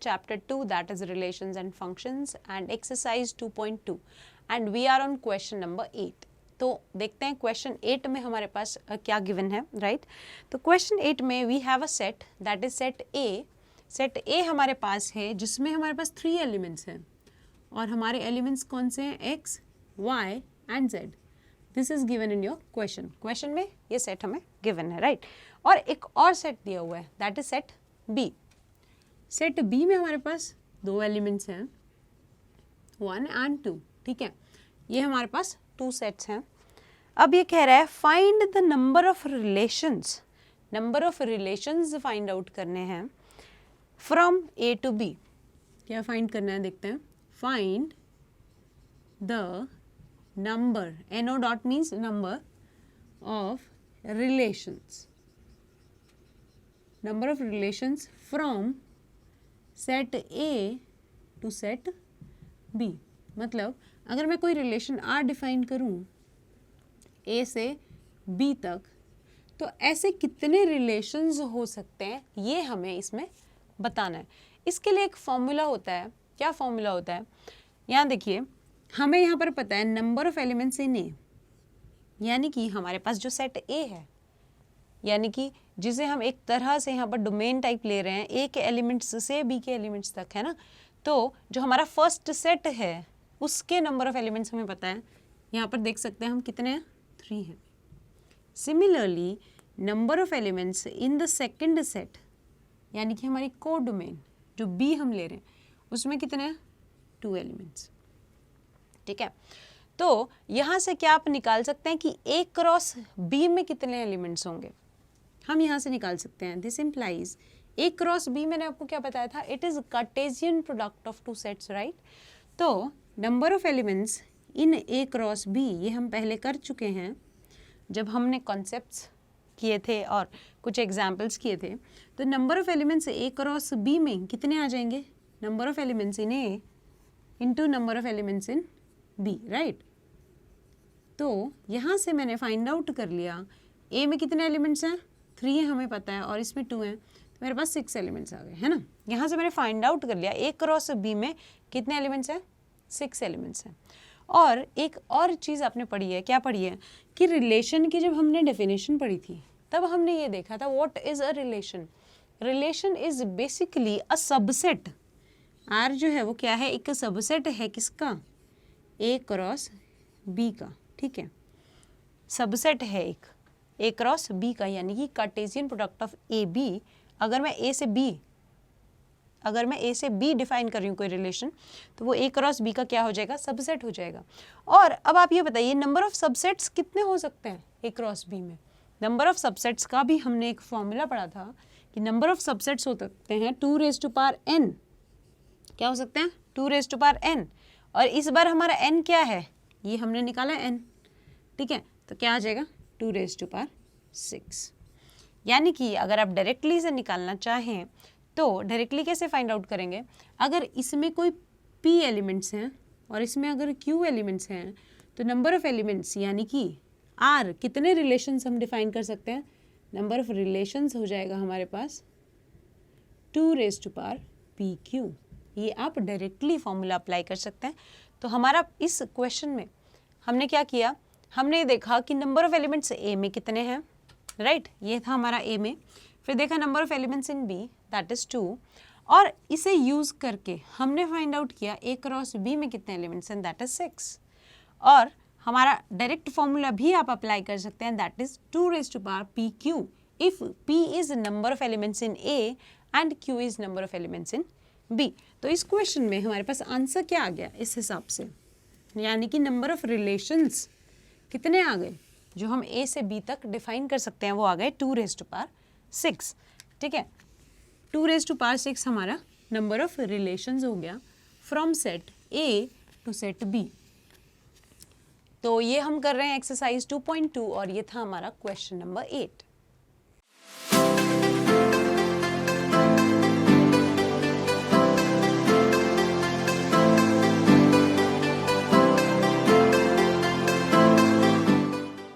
chapter 2, that is relations and functions, and exercise 2.2, and we are on question number 8. तो देखते हैं question 8 में हमारे पास क्या गिवन है, राइट? तो क्वेश्चन 8 में we have a set, that is set A. Set A हमारे पास है जिसमें हमारे पास 3 एलिमेंट्स हैं, और हमारे एलिमेंट्स कौन से हैं? X, Y and Z. This is given in your question. Question में ये सेट हमें गिवन है, राइट? और एक और सेट दिया हुआ है, that is set B. Set B में हमारे पास 2 एलिमेंट्स हैं, 1 एंड 2. ठीक है, ये हमारे पास 2 सेट्स हैं. अब ये कह रहा है find the number of relations. Number of relations find out करने हैं फ्रॉम ए टू बी. क्या फाइंड करना है, देखते हैं. Find the number, NO dot means number of relations. Number of relations from set A to set B. मतलब अगर मैं कोई रिलेशन R डिफाइन करूं A से B तक, तो ऐसे कितने रिलेशंस हो सकते हैं ये हमें इसमें बताना है. इसके लिए एक फॉर्मूला होता है. क्या फॉर्मूला होता है? यहाँ देखिए, हमें यहाँ पर पता है नंबर ऑफ एलिमेंट्स इन ए, यानी कि हमारे पास जो सेट ए है, यानी कि जिसे हम एक तरह से यहाँ पर डोमेन टाइप ले रहे हैं, ए के एलिमेंट्स से बी के एलिमेंट्स तक, है ना. तो जो हमारा फर्स्ट सेट है उसके नंबर ऑफ एलिमेंट्स हमें पता है. यहाँ पर देख सकते हैं हम कितने हैं, 3 हैं. Similarly number of elements in the second set, यानी कि हमारी को डोमेन जो बी हम ले रहे हैं उसमें कितने हैं, 2 एलिमेंट्स. ठीक है, तो यहाँ से क्या आप निकाल सकते हैं कि ए क्रॉस बी में कितने एलिमेंट्स होंगे. हम यहाँ से निकाल सकते हैं. This implies A cross B, मैंने आपको क्या बताया था, it is Cartesian product of 2 sets, right? तो number of elements in A cross B, ये हम पहले कर चुके हैं जब हमने कॉन्सेप्ट्स किए थे और कुछ एग्जाम्पल्स किए थे. तो number of elements A cross B में कितने आ जाएंगे, number of elements in A into number of elements in B, right? तो यहाँ से मैंने फाइंड आउट कर लिया ए में कितने एलिमेंट्स हैं, 3 है हमें पता है, और इसमें 2 हैं, तो मेरे पास 6 एलिमेंट्स आ गए, है ना. यहाँ से मैंने फाइंड आउट कर लिया ए क्रॉस बी में कितने एलिमेंट्स हैं, 6 एलिमेंट्स हैं. और एक और चीज़ आपने पढ़ी है, क्या पढ़ी है, कि रिलेशन की जब हमने डेफिनेशन पढ़ी थी तब हमने ये देखा था what is a relation. Relation is basically a subset. R जो है वो क्या है, एक सबसेट है किसका, ए क्रॉस बी का. ठीक है, सबसेट है एक ए क्रॉस बी का, यानी कि Cartesian product of A B. अगर मैं ए से बी डिफाइन कर रही हूँ कोई रिलेशन, तो वो ए क्रॉस बी का क्या हो जाएगा, सबसेट हो जाएगा. और अब आप ये बताइए नंबर ऑफ सबसेट्स कितने हो सकते हैं ए क्रॉस बी में. नंबर ऑफ सबसेट्स का भी हमने एक फॉर्मूला पढ़ा था कि नंबर ऑफ सबसेट्स हो सकते हैं 2 रेज़ टू पावर n. क्या हो सकते हैं, 2 रेज़ टू पावर n. और इस बार हमारा n क्या है, ये हमने निकाला n. ठीक है, तो क्या आ जाएगा, 2 रेज़ टू पावर 6. यानी कि अगर आप डायरेक्टली से निकालना चाहें तो डायरेक्टली कैसे फाइंड आउट करेंगे, अगर इसमें कोई p एलिमेंट्स हैं और इसमें अगर q एलिमेंट्स हैं, तो नंबर ऑफ एलिमेंट्स यानी कि r कितने रिलेशंस हम डिफाइन कर सकते हैं, नंबर ऑफ रिलेशंस हो जाएगा हमारे पास 2 रेज़ टू पावर pq. ये आप डायरेक्टली फॉर्मूला अप्लाई कर सकते हैं. तो हमारा इस क्वेश्चन में हमने क्या किया, हमने देखा कि नंबर ऑफ एलिमेंट्स ए में कितने हैं, राइट? ये था हमारा ए में. फिर देखा number of elements in B, that is 2, और इसे यूज करके हमने फाइंड आउट किया ए क्रॉस बी में कितने एलिमेंट्स हैं, दैट इज 6. और हमारा डायरेक्ट फॉर्मूला भी आप अप्लाई कर सकते हैं, that is 2 raise to power P Q, if P is number of elements in A and Q is number of elements in B. तो इस क्वेश्चन में हमारे पास आंसर क्या आ गया इस हिसाब से, यानी कि नंबर ऑफ रिलेशंस कितने आ गए जो हम ए से बी तक डिफाइन कर सकते हैं, वो आ गए 2 रेज़ टू पावर 6. ठीक है, 2 रेज़ टू पावर 6 हमारा नंबर ऑफ रिलेशंस हो गया from set A to set B. तो ये हम कर रहे हैं एक्सरसाइज 2.2 और ये था हमारा क्वेश्चन नंबर 8.